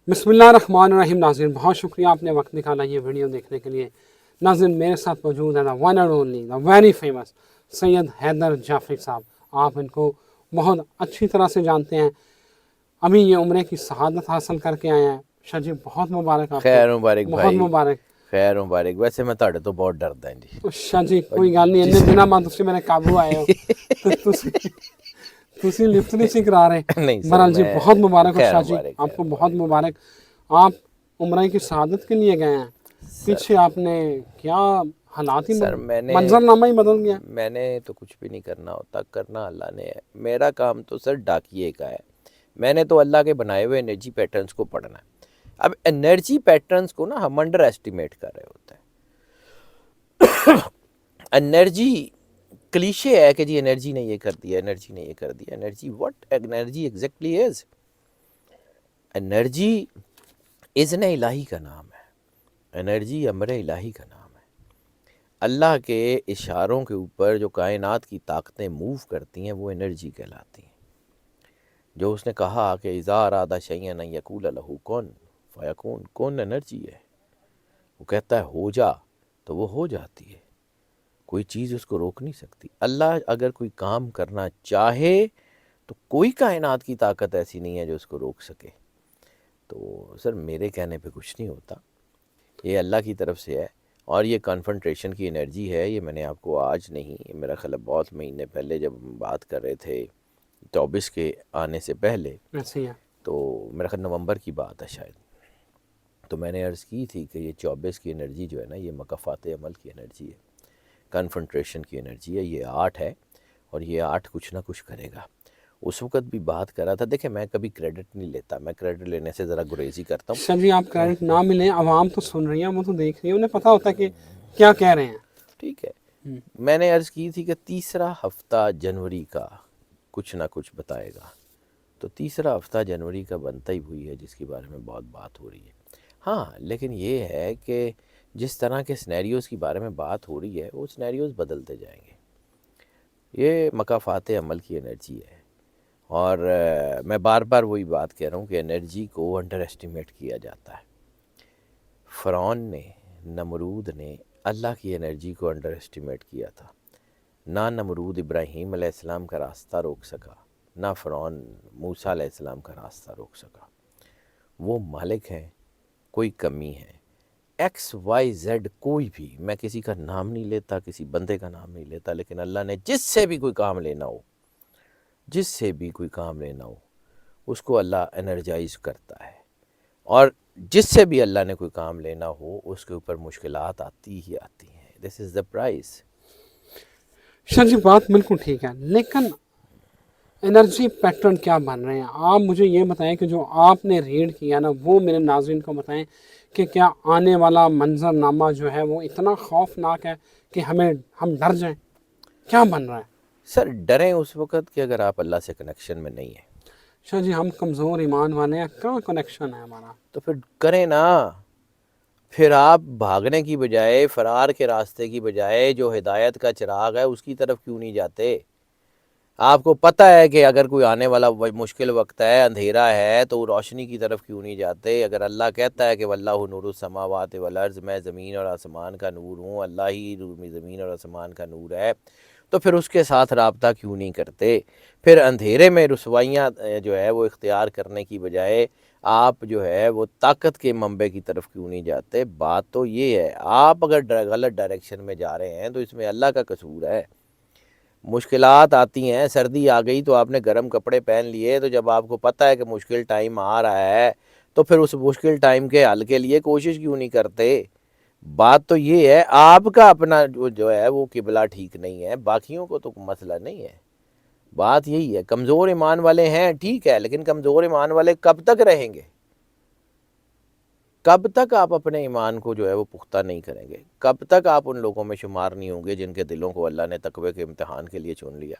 بسم اللہ الرحمن الرحیم۔ ناظرین بہت شکریہ آپ نے وقت نکالا یہ ویڈیو دیکھنے کے لیے۔ ناظرین میرے ساتھ موجود ہے the one and only the very famous Syed Haider Jafri صاحب۔ آپ ان کو بہت اچھی طرح سے جانتے ہیں، ابھی یہ عمرے کی شہادت حاصل کر کے آئے ہیں۔ شاہ جی بہت مبارک آپ کو، خیر مبارک بہت بھائی، مبارک۔ خیر مبارک۔ ویسے میں تہاڈے تو بہت ڈردا ہوں جی۔ شاہ جی کوئی گل نہیں، انہیں دنوں بعد تسی میرے قابو آئے ہو تو تسی لفٹ نہیں سی کرا رہے۔ نہیں سر، بہرحال جی میں بہت مبارک ہو خیر شاہ جی، مبارک، آپ خیر کو بہت مبارک۔ آپ عمرہ کی شہادت کے لیے گئے ہیں، پیچھے آپ نے کیا حالات ہی سر میں نے منظر نامہ ہی بدل گیا۔ میں نے تو کچھ بھی نہیں کرنا ہوتا، کرنا اللہ نے ہے۔ میرا کام تو سر ڈاکیے کا ہے، میں نے تو اللہ کے بنائے ہوئے انرجی پیٹرنز کو پڑھنا ہے۔ اب انرجی پیٹرنز کو نا ہم انڈر ایسٹیمیٹ کر رہے ہوتے ہیں۔ انرجی کلیشے ہے کہ جی انرجی نے یہ کر دیا، انرجی نے یہ کر دیا۔ Energy what energy exactly is? Energy اذن الہی کا نام ہے، انرجی امر الہی کا نام ہے۔ اللہ کے اشاروں کے اوپر جو کائنات کی طاقتیں موو کرتی ہیں وہ انرجی کہلاتی ہیں۔ جو اس نے کہا کہ اذا اراد شیئا ان یقول لہ کن فیکون، کن انرجی ہے، وہ کہتا ہے ہو جا تو وہ ہو جاتی ہے، کوئی چیز اس کو روک نہیں سکتی۔ اللہ اگر کوئی کام کرنا چاہے تو کوئی کائنات کی طاقت ایسی نہیں ہے جو اس کو روک سکے۔ تو سر میرے کہنے پہ کچھ نہیں ہوتا، یہ اللہ کی طرف سے ہے۔ اور یہ کنفرنٹریشن کی انرجی ہے، یہ میں نے آپ کو آج نہیں، میرا خیال ہے بہت مہینے پہلے جب ہم بات کر رہے تھے 24 کے آنے سے پہلے، ایسے ہی ہے۔ تو میرا خیال نومبر کی بات ہے شاید، تو میں نے عرض کی تھی کہ یہ 24 کی انرجی جو ہے نا یہ مکافات عمل کی انرجی ہے، کنفرنٹریشن کی انرجی ہے، یہ 8 ہے اور یہ 8 کچھ نہ کچھ کرے گا۔ اس وقت بھی بات کر رہا تھا، دیکھیں میں کبھی کریڈٹ نہیں لیتا، میں کریڈٹ لینے سے ذرا گریزی کرتا ہوں۔ شاہ جی آپ کریڈٹ نہ ملیں، عوام تو سن رہی ہے، وہ تو دیکھ رہی ہے، انہیں پتہ ہوتا ہے کہ کیا کہہ رہے ہیں۔ ٹھیک ہے، میں نے عرض کی تھی کہ تیسرا ہفتہ جنوری کا کچھ نہ کچھ بتائے گا، تو تیسرا ہفتہ جنوری کا بنتا ہی ہوئی ہے جس کے بارے میں بہت بات ہو رہی ہے۔ ہاں لیکن یہ ہے کہ جس طرح کے سینیریوز کے بارے میں بات ہو رہی ہے وہ سینیریوز بدلتے جائیں گے۔ یہ مکافات عمل کی انرجی ہے، اور میں بار بار وہی بات کہہ رہا ہوں کہ انرجی کو انڈر ایسٹیمیٹ کیا جاتا ہے۔ فرعون نے، نمرود نے اللہ کی انرجی کو انڈر ایسٹیمیٹ کیا تھا۔ نہ نمرود ابراہیم علیہ السلام کا راستہ روک سکا، نہ فرعون موسیٰ علیہ السلام کا راستہ روک سکا۔ وہ مالک ہیں، کوئی کمی ہے، ایکس وائی زیڈ کوئی بھی، میں کسی کا نام نہیں لیتا، کسی بندے کا نام نہیں لیتا، لیکن اللہ نے جس سے بھی کوئی کام لینا ہو، جس سے بھی کوئی کام لینا ہو اس کو اللہ انرجائز کرتا ہے، اور جس سے بھی اللہ نے کوئی کام لینا ہو اس کے اوپر مشکلات آتی ہی آتی ہیں۔ دس از دا پرائز۔ شاہ جی بات بالکل ٹھیک ہے، لیکن انرجی پیٹرن کیا بن رہے ہیں؟ آپ مجھے یہ بتائیں کہ جو آپ نے ریڈ کیا نا وہ میرے ناظرین کو بتائیں کہ کیا آنے والا منظر نامہ جو ہے وہ اتنا خوفناک ہے کہ ہم ڈر جائیں؟ کیا بن رہا ہے؟ سر ڈریں اس وقت کہ اگر آپ اللہ سے کنیکشن میں نہیں ہیں، شاہ جی ہم کمزور ایمان والے ہیں، کہاں کنیکشن ہے ہمارا؟ تو پھر کریں نا۔ پھر آپ بھاگنے کی بجائے، فرار کے راستے کی بجائے جو ہدایت کا چراغ ہے اس کی طرف کیوں نہیں جاتے؟ آپ کو پتہ ہے کہ اگر کوئی آنے والا مشکل وقت ہے، اندھیرا ہے، تو روشنی کی طرف کیوں نہیں جاتے؟ اگر اللہ کہتا ہے کہ واللہ نور السماوات والارض، میں زمین اور آسمان کا نور ہوں، اللہ ہی زمین اور آسمان کا نور ہے، تو پھر اس کے ساتھ رابطہ کیوں نہیں کرتے؟ پھر اندھیرے میں رسوائیاں جو ہے وہ اختیار کرنے کی بجائے آپ جو ہے وہ طاقت کے منبع کی طرف کیوں نہیں جاتے؟ بات تو یہ ہے، آپ اگر غلط ڈائریکشن میں جا رہے ہیں تو اس میں اللہ کا قصور ہے۔ مشکلات آتی ہیں، سردی آ گئی تو آپ نے گرم کپڑے پہن لیے، تو جب آپ کو پتہ ہے کہ مشکل ٹائم آ رہا ہے تو پھر اس مشکل ٹائم کے حل کے لیے کوشش کیوں نہیں کرتے؟ بات تو یہ ہے، آپ کا اپنا جو ہے وہ قبلہ ٹھیک نہیں ہے، باقیوں کو تو مسئلہ نہیں ہے۔ بات یہی ہے، کمزور ایمان والے ہیں ٹھیک ہے، لیکن کمزور ایمان والے کب تک رہیں گے؟ کب تک آپ اپنے ایمان کو جو ہے وہ پختہ نہیں کریں گے؟ کب تک آپ ان لوگوں میں شمار نہیں ہوں گے جن کے دلوں کو اللہ نے تقوی کے امتحان کے لیے چن لیا؟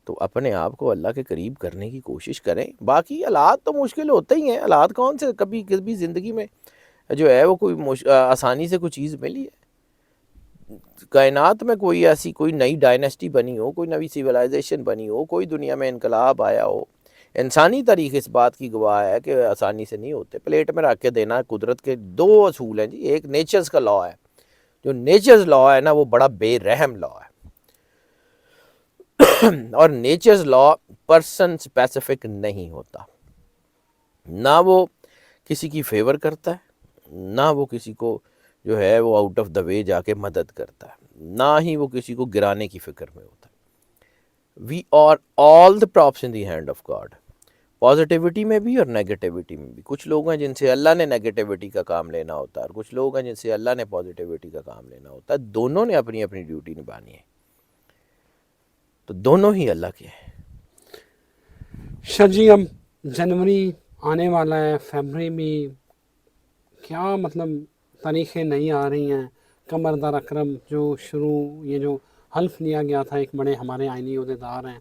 تو اپنے آپ کو اللہ کے قریب کرنے کی کوشش کریں۔ باقی حالات تو مشکل ہوتے ہی ہیں، حالات کون سے کبھی کبھی زندگی میں جو ہے وہ کوئی آسانی سے کوئی چیز ملی ہے؟ کائنات میں کوئی ایسی کوئی نئی ڈائنیسٹی بنی ہو، کوئی نئی سیولائزیشن بنی ہو، کوئی دنیا میں انقلاب آیا ہو، انسانی تاریخ اس بات کی گواہ ہے کہ آسانی سے نہیں ہوتے. پلیٹ میں رکھ کے دینا. قدرت کے دو اصول ہیں جی. ایک نیچرز کا لا ہے. جو نیچرز لا ہے نا وہ بڑا بے رحم لا ہے. اور نیچرز لا پرسن اسپیسیفک نہیں ہوتا. نہ وہ کسی کی فیور کرتا ہے, نہ وہ کسی کو جو ہے وہ آؤٹ آف دا وے جا کے مدد کرتا ہے, نہ ہی وہ کسی کو گرانے کی فکر میں ہوتا ہے. We are all the props in the hand of God. Positivity میں بھی اور نیگیٹیوٹی میں بھی. کچھ لوگ ہیں جن سے اللہ نے نیگیٹیوٹی کا کام لینا ہوتا ہے, اور کچھ لوگ ہیں جن سے اللہ نے پازیٹیوٹی کا کام لینا ہوتا ہے. دونوں نے اپنی اپنی ڈیوٹی نبھانی ہے, تو دونوں ہی اللہ کے ہیں. شاہ جی اب جنوری آنے والا ہے, فیبرری میں کیا مطلب تاریخیں نہیں آ رہی ہیں. قمر در اکرم جو شروع یہ جو حلف لیا گیا تھا ایک بڑے ہمارے آئینی عہدیدار ہیں,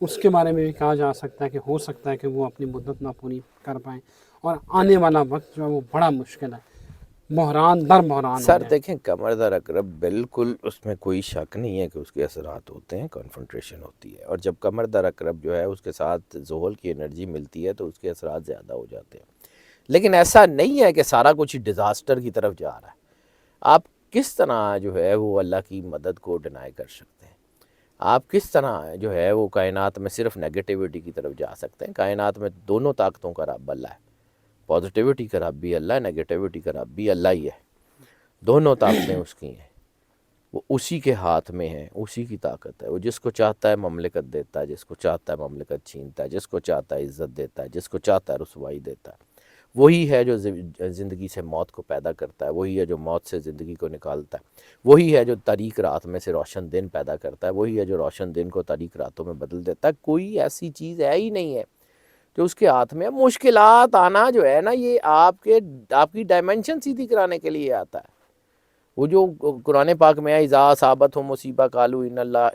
اس کے بارے میں بھی کہا جا سکتا ہے کہ ہو سکتا ہے کہ وہ اپنی مدت نہ پوری کر پائیں, اور آنے والا وقت جو ہے وہ بڑا مشکل ہے, بحران در بحران ہو سر جائے. دیکھیں قمر در اکرم بالکل اس میں کوئی شک نہیں ہے کہ اس کے اثرات ہوتے ہیں, کنفنٹریشن ہوتی ہے, اور جب قمر در اکرم جو ہے اس کے ساتھ زحل کی انرجی ملتی ہے تو اس کے اثرات زیادہ ہو جاتے ہیں. لیکن ایسا نہیں ہے کہ سارا کچھ ڈیزاسٹر کی طرف جا رہا ہے. آپ کس طرح جو ہے وہ اللہ کی مدد کو ڈینائی کر سکتے ہیں؟ آپ کس طرح جو ہے وہ کائنات میں صرف نیگیٹیوٹی کی طرف جا سکتے ہیں؟ کائنات میں دونوں طاقتوں کا رب اللہ ہے. پازیٹیوٹی کا رب بھی اللہ ہے, نیگیٹیوٹی کا رب بھی اللہ ہی ہے. دونوں طاقتیں اس کی ہیں, وہ اسی کے ہاتھ میں ہیں, اسی کی طاقت ہے. وہ جس کو چاہتا ہے مملکت دیتا ہے, جس کو چاہتا ہے مملکت چھینتا ہے, جس کو چاہتا ہے عزت دیتا ہے, جس کو چاہتا ہے رسوائی دیتا ہے. وہی ہے جو زندگی سے موت کو پیدا کرتا ہے, وہی ہے جو موت سے زندگی کو نکالتا ہے, وہی ہے جو تاریک رات میں سے روشن دن پیدا کرتا ہے, وہی ہے جو روشن دن کو تاریک راتوں میں بدل دیتا ہے. کوئی ایسی چیز ہے ہی نہیں ہے جو اس کے ہاتھ میں. مشکلات آنا جو ہے نا یہ آپ کی ڈائمنشن سیدھی کرانے کے لیے آتا ہے. وہ جو قرآن پاک میں ہے اذا اصابت ہو مصیبہ قالوا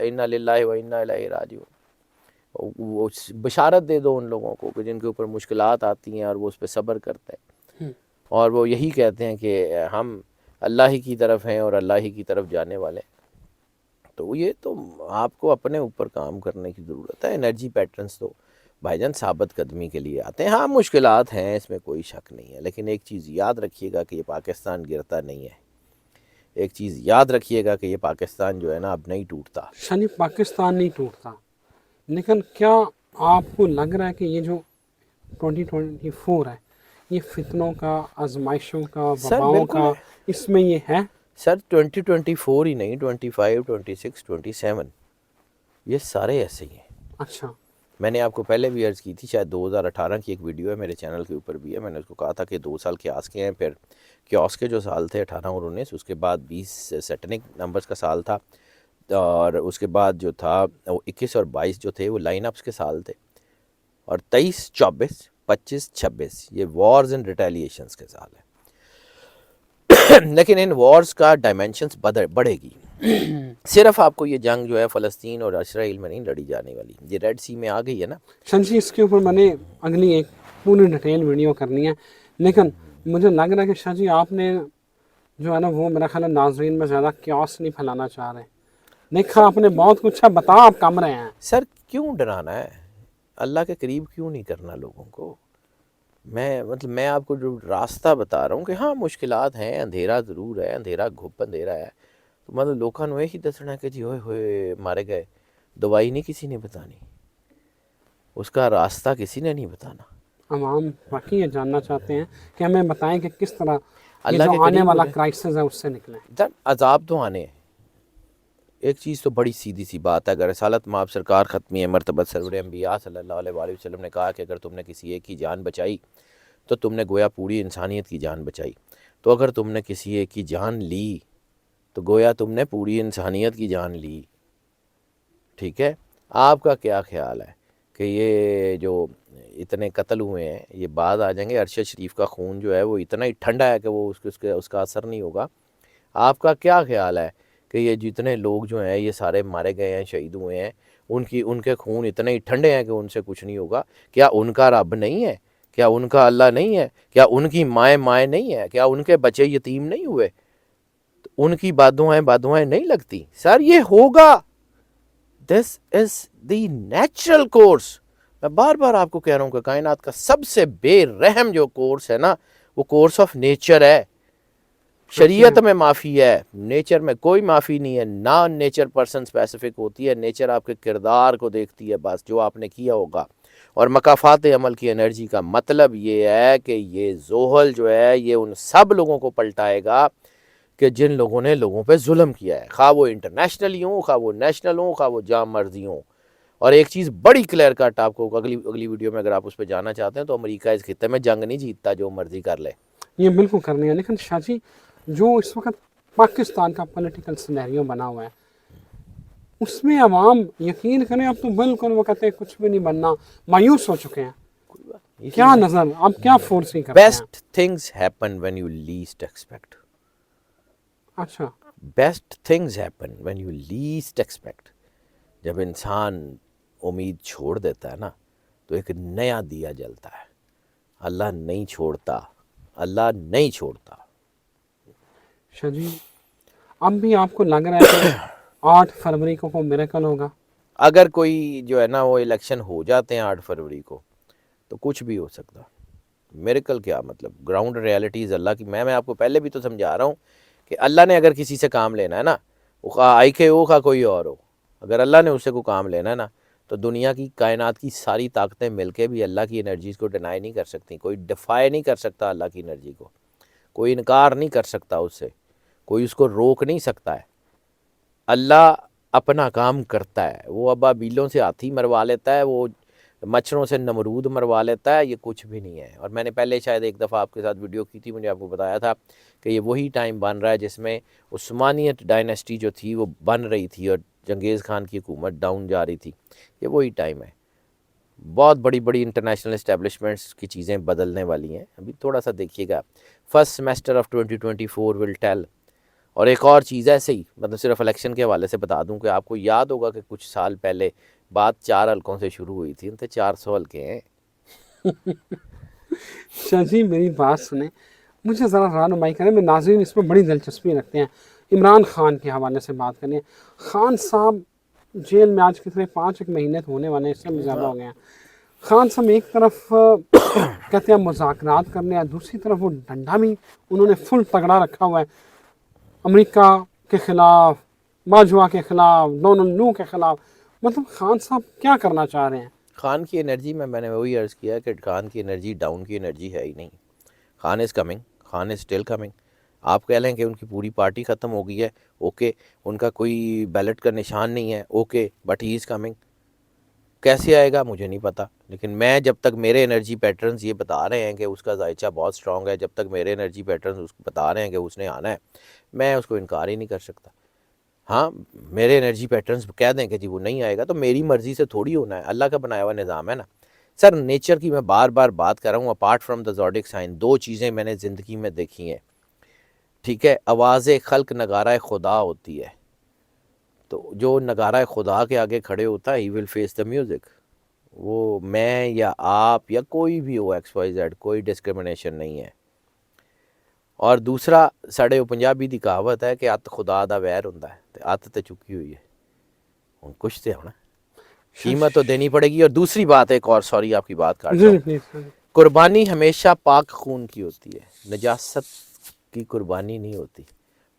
انا للہ و انا الیہ راجعون, وہ بشارت دے دو ان لوگوں کو کہ جن کے اوپر مشکلات آتی ہیں اور وہ اس پہ صبر کرتے ہیں, اور وہ یہی کہتے ہیں کہ ہم اللہ ہی کی طرف ہیں اور اللہ ہی کی طرف جانے والے ہیں. تو یہ تو آپ کو اپنے اوپر کام کرنے کی ضرورت ہے. انرجی پیٹرنز تو بھائی جان ثابت قدمی کے لیے آتے ہیں. ہاں مشکلات ہیں, اس میں کوئی شک نہیں ہے, لیکن ایک چیز یاد رکھیے گا کہ یہ پاکستان گرتا نہیں ہے. ایک چیز یاد رکھیے گا کہ یہ پاکستان جو ہے نا اب نہیں ٹوٹتا. شانی پاکستان نہیں ٹوٹتا, لیکن کیا آپ کو لگ رہا ہے کہ یہ جو 2024 ہے یہ فتنوں کا, آزمائشوں کا, سر وباؤں بالکل کا, ہے. اس میں یہ ہے؟ سر 2024 ہی نہیں, 25, 26, 27 یہ سارے ایسے ہی ہیں. اچھا, میں نے آپ کو پہلے بھی عرض کی تھی, شاید 2018 کی ایک ویڈیو ہے میرے چینل کے اوپر بھی ہے. میں نے اس کو کہا تھا کہ 2 سال کیاس کے ہیں, پھر کیاس کے جو سال تھے 18 اور 19, اس کے بعد 20 سیٹنک نمبرز کا سال تھا, اور اس کے بعد جو تھا وہ 21 اور 22 جو تھے وہ لائن اپس کے سال تھے, اور 23, 24, 25, 26 یہ وارز اینڈ ریٹیلیشنز کے سال ہیں. لیکن ان وارز کا ڈائمینشنز بڑھے گی. صرف آپ کو یہ جنگ جو ہے فلسطین اور اسرائیل میں نہیں لڑی جانے والی, یہ ریڈ سی میں آ گئی ہے نا. شنجی اس کے اوپر میں نے اگلی ایک پوری ڈیٹیل ویڈیو کرنی ہے, لیکن مجھے لگ رہا ہے کہ شاہ جی آپ نے جو ہے نا وہ میرا خیال ہے ناظرین میں زیادہ کیوس نہیں پھیلانا چاہ رہے. دیکھا آپ نے بہت کچھ ہے, بتا آپ کم رہے ہیں. سر کیوں ڈرانا ہے, اللہ کے قریب کیوں نہیں کرنا لوگوں کو؟ میں آپ کو جو راستہ بتا رہا ہوں کہ ہاں مشکلات ہیں, اندھیرا ضرور ہے, اندھیرا گھپ اندھیرا ہے, تو مطلب لوگوں نے یہی دسنا کہ جی ہوئے ہوئے مارے گئے, دوائی نہیں کسی نے بتانی, اس کا راستہ کسی نے نہیں بتانا. عوام واقعی یہ جاننا چاہتے ہیں کہ ہمیں بتائیں کہ کس طرح یہ اللہ کے جو آنے قریب والا ہو جائے. کرائسس ہے اس سے نکلیں. عذاب تو آنے ہیں. ایک چیز تو بڑی سیدھی سی بات ہے, اگر رسالت مآب سرکار ختمی مرتبت سرور انبیاء صلی اللہ علیہ وآلہ وسلم نے کہا کہ اگر تم نے کسی ایک کی جان بچائی تو تم نے گویا پوری انسانیت کی جان بچائی, تو اگر تم نے کسی ایک کی جان لی تو گویا تم نے پوری انسانیت کی جان لی. ٹھیک ہے, آپ کا کیا خیال ہے کہ یہ جو اتنے قتل ہوئے ہیں یہ بعد آ جائیں گے؟ عرش شریف کا خون جو ہے وہ اتنا ہی ٹھنڈا ہے کہ وہ اس کا اثر نہیں ہوگا. آپ کا کیا خیال ہے کہ یہ جتنے لوگ جو ہیں یہ سارے مارے گئے ہیں, شہید ہوئے ہیں, ان کے خون اتنے ہی ٹھنڈے ہیں کہ ان سے کچھ نہیں ہوگا؟ کیا ان کا رب نہیں ہے؟ کیا ان کا اللہ نہیں ہے؟ کیا ان کی مائیں نہیں ہے؟ کیا ان کے بچے یتیم نہیں ہوئے؟ تو ان کی بادوائیں نہیں لگتی؟ سر یہ ہوگا. دس از دی نیچرل کورس. میں بار بار آپ کو کہہ رہا ہوں کہ کائنات کا سب سے بے رحم جو کورس ہے نا وہ کورس آف نیچر ہے. شریعت میں معافی ہے، نیچر میں کوئی معافی نہیں ہے. نہ نیچر پرسن اسپیسیفک ہوتی ہے، نیچر آپ کے کردار کو دیکھتی ہے، بس جو آپ نے کیا ہوگا. اور مکافات عمل کی انرجی کا مطلب یہ ہے کہ یہ زحل جو ہے یہ ان سب لوگوں کو پلٹائے گا کہ جن لوگوں نے لوگوں پہ ظلم کیا ہے، خواہ وہ انٹرنیشنلی ہوں، خواہ وہ نیشنل ہوں، خواہ وہ جام مرضی ہوں. اور ایک چیز بڑی کلیئر کٹ آپ کو اگلی ویڈیو میں اگر آپ اس پہ جانا چاہتے ہیں تو امریکہ اس خطے میں جنگ نہیں جیتتا، جو مرضی کر لے. یہ بالکل کرنی ہے. لیکن شاہ جی جو اس وقت پاکستان کا پولیٹیکل سینیریو بنا ہوا ہے اس میں عوام یقین کریں اب تو بالکل وہ کہتے ہیں کچھ بھی نہیں بننا، مایوس ہو چکے ہیں. کیا نظر اب کیا فورس کرتے ہیں؟ Best things happen when you least expect. اچھا best things happen when you least expect. جب انسان امید چھوڑ دیتا ہے نا تو ایک نیا دیا جلتا ہے. اللہ نہیں چھوڑتا، اللہ نہیں چھوڑتا. شاہ جی اب بھی آپ کو لگ رہا ہے کہ 8 فروری کو کوئی میریکل ہوگا؟ اگر کوئی جو ہے نا وہ الیکشن ہو جاتے ہیں 8 فروری کو تو کچھ بھی ہو سکتا. میریکل کیا مطلب؟ گراؤنڈ ریالٹیز اللہ کی. میں آپ کو پہلے بھی تو سمجھا رہا ہوں کہ اللہ نے اگر کسی سے کام لینا ہے نا، وہ آئی کے ہو خواہ کوئی اور ہو، اگر اللہ نے اس سے کوئی کام لینا ہے نا تو دنیا کی کائنات کی ساری طاقتیں مل کے بھی اللہ کی انرجیز کو ڈینائی نہیں کر سکتی. کوئی ڈیفائی نہیں کر سکتا اللہ کی انرجی کو، کوئی انکار نہیں کر سکتا اس سے، کوئی اس کو روک نہیں سکتا ہے. اللہ اپنا کام کرتا ہے. وہ ابابیلوں سے ہاتھی مروا لیتا ہے، وہ مچھروں سے نمرود مروا لیتا ہے، یہ کچھ بھی نہیں ہے. اور میں نے پہلے شاید ایک دفعہ آپ کے ساتھ ویڈیو کی تھی، مجھے آپ کو بتایا تھا کہ یہ وہی ٹائم بن رہا ہے جس میں عثمانیت ڈائنیسٹی جو تھی وہ بن رہی تھی اور چنگیز خان کی حکومت ڈاؤن جا رہی تھی. یہ وہی ٹائم ہے. بہت بڑی بڑی انٹرنیشنل اسٹیبلشمنٹس کی چیزیں بدلنے والی ہیں. ابھی تھوڑا سا دیکھیے گا، first semester of 2024 will tell. اور ایک اور چیز ایسے ہی مطلب صرف الیکشن کے حوالے سے بتا دوں کہ آپ کو یاد ہوگا کہ کچھ سال پہلے بات 4 حلقوں سے شروع ہوئی تھی، ان سے 400 حلقے ہیں. شاہ جی میری بات سنیں، مجھے ذرا رہنمائی کریں. میں ناظرین اس میں بڑی دلچسپی رکھتے ہیں. عمران خان کے حوالے سے بات کریں. خان صاحب جیل میں آج کتنے 5 مہینے ہونے والے ہیں، اس سے بھی زیادہ ہو گئے ہیں. خان صاحب ایک طرف کہتے ہیں مذاکرات کرنے ہیں، دوسری طرف وہ ڈنڈا بھی انہوں نے فل تگڑا رکھا ہوا ہے امریکہ کے خلاف، باجوہ کے خلاف، ڈونلڈ نو کے خلاف. مطلب خان صاحب کیا کرنا چاہ رہے ہیں؟ خان کی انرجی میں نے وہی عرض کیا کہ خان کی انرجی ڈاؤن کی انرجی ہے ہی نہیں. Khan is coming, Khan is still coming. آپ کہہ لیں کہ ان کی پوری پارٹی ختم ہو گئی ہے، اوکے، ان کا کوئی بیلٹ کا نشان نہیں ہے، okay, but he is coming. کیسے آئے گا مجھے نہیں پتا، لیکن میں جب تک میرے انرجی پیٹرنز یہ بتا رہے ہیں کہ اس کا ذائچہ بہت سٹرونگ ہے، جب تک میرے انرجی پیٹرنز اس کو بتا رہے ہیں کہ اس نے آنا ہے، میں اس کو انکار ہی نہیں کر سکتا. ہاں میرے انرجی پیٹرنز کہہ دیں کہ جی وہ نہیں آئے گا تو میری مرضی سے تھوڑی ہونا ہے، اللہ کا بنایا ہوا نظام ہے نا. سر نیچر کی میں بار بار بات کر رہا ہوں، apart from the zodiac sign 2 چیزیں میں نے زندگی میں دیکھی ہیں، ٹھیک ہے. آواز خلق نگارہ خدا ہوتی ہے، تو جو نگارہ خدا کے آگے کھڑے ہوتا ہے ہی ول فیس دا میوزک. وہ میں یا آپ یا کوئی بھی ہو XYZ، کوئی ڈسکرمنیشن نہیں ہے. اور دوسرا ساڑے پنجابی دی کہاوت ہے کہ ات خدا دا ویر ہوندا ہے تے ات تے چکی ہوئی ہے، ہن کچھ تے ہونا، قیمت تو دینی پڑے گی. اور دوسری بات ایک اور، سوری آپ کی بات کاٹ رہا ہوں، قربانی ہمیشہ پاک خون کی ہوتی ہے، نجاست کی قربانی نہیں ہوتی.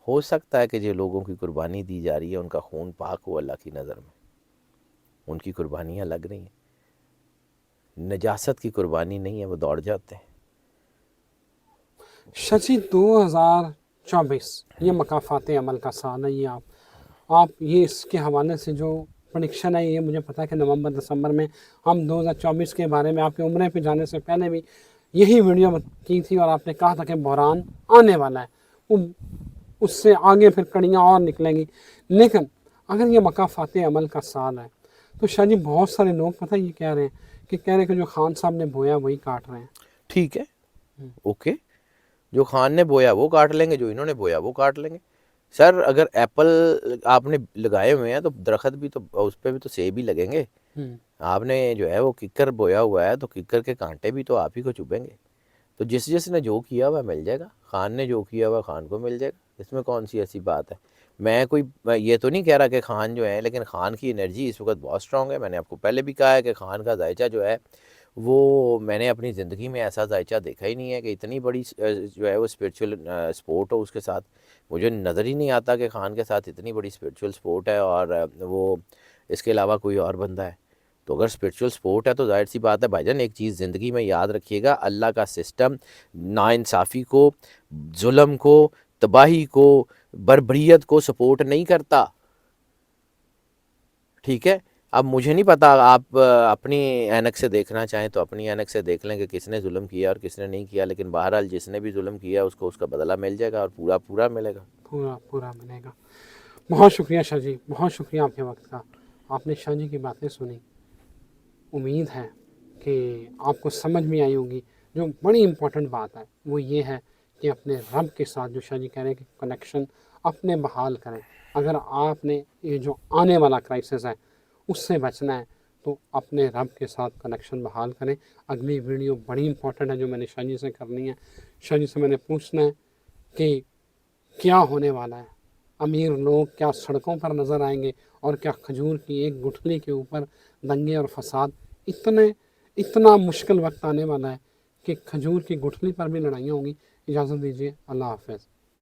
ہو سکتا ہے کہ جو لوگوں کی قربانی دی جا رہی ہے ان کا خون پاک ہو اللہ کی نظر میں، ان کی قربانیاں لگ رہی ہیں، نجاست کی قربانی نہیں ہے، وہ دوڑ جاتے ہیں. شاہ جی 2024 یہ مکافات عمل کا سال ہے. یہ آپ یہ اس کے حوالے سے جو پریڈکشن ہے، یہ مجھے پتا ہے کہ نومبر دسمبر میں ہم 2024 کے بارے میں آپ کے عمرے پہ جانے سے پہلے بھی یہی ویڈیو کی تھی اور آپ نے کہا تھا کہ بحران آنے والا ہے، وہ اس سے آگے پھر کڑیاں اور نکلیں گی. لیکن اگر یہ مکافات عمل کا سال ہے تو شاہ جی بہت سارے لوگ پتہ یہ کہہ رہے ہیں کہ جو خان صاحب نے بویا وہی کاٹ رہے ہیں. ٹھیک ہے، اوکے، جو خان نے بویا وہ کاٹ لیں گے، جو انہوں نے بویا وہ کاٹ لیں گے. سر اگر ایپل آپ نے لگائے ہوئے ہیں تو درخت بھی تو اس پہ بھی تو سیب ہی لگیں گے. آپ نے جو ہے وہ ککر بویا ہوا ہے تو ککر کے کانٹے بھی تو آپ ہی کو چبھیں گے. تو جس نے جو کیا ہوا مل جائے گا. خان نے جو کیا ہوا خان کو مل جائے گا، اس میں کون سی ایسی بات ہے. میں کوئی یہ تو نہیں کہہ رہا کہ خان جو ہے، لیکن خان کی انرجی اس وقت بہت اسٹرانگ ہے. میں نے آپ کو پہلے بھی کہا ہے کہ خان کا ذائچہ جو ہے وہ میں نے اپنی زندگی میں ایسا ذائچہ دیکھا ہی نہیں ہے کہ اتنی بڑی جو ہے وہ اسپریچول سپورٹ ہو اس کے ساتھ. مجھے نظر ہی نہیں آتا کہ خان کے ساتھ اتنی بڑی اسپریچول سپورٹ ہے اور وہ اس کے علاوہ کوئی اور بندہ ہے. تو اگر اسپریچول سپورٹ ہے تو ظاہر سی بات ہے بھائی جان، ایک چیز زندگی میں یاد رکھیے گا، اللہ کا سسٹم ناانصافی کو، ظلم کو، تباہی کو، بربریت کو سپورٹ نہیں کرتا. ٹھیک ہے. اب مجھے نہیں پتا، آپ اپنی اینک سے دیکھنا چاہیں تو اپنی اینک سے دیکھ لیں کہ کس نے ظلم کیا اور کس نے نہیں کیا، لیکن بہرحال جس نے بھی ظلم کیا اس کو اس کا بدلہ مل جائے گا اور پورا پورا ملے گا. پورا ملے گا. بہت شکریہ شاہ جی، بہت شکریہ آپ کے وقت کا. آپ نے شاہ جی کی باتیں سنی، امید ہے کہ آپ کو سمجھ میں آئی ہوگی. جو بڑی امپورٹنٹ بات ہے وہ یہ ہے کہ اپنے رب کے ساتھ جو شاہ جی کہہ رہے ہیں کہ کنیکشن اپنے بحال کریں. اگر آپ نے یہ جو آنے والا کرائسس ہے اس سے بچنا ہے تو اپنے رب کے ساتھ کنیکشن بحال کریں. اگلی ویڈیو بڑی امپورٹنٹ ہے جو میں نے شاہ جی سے کرنی ہے. شاہ جی سے میں نے پوچھنا ہے کہ کیا ہونے والا ہے، امیر لوگ کیا سڑکوں پر نظر آئیں گے، اور کیا کھجور کی ایک گٹھلی کے اوپر دنگے اور فساد. اتنا مشکل وقت آنے والا ہے کہ کھجور کی گٹھلی پر بھی لڑائیاں ہوں گی. اجازت دیجیے، اللہ حافظ.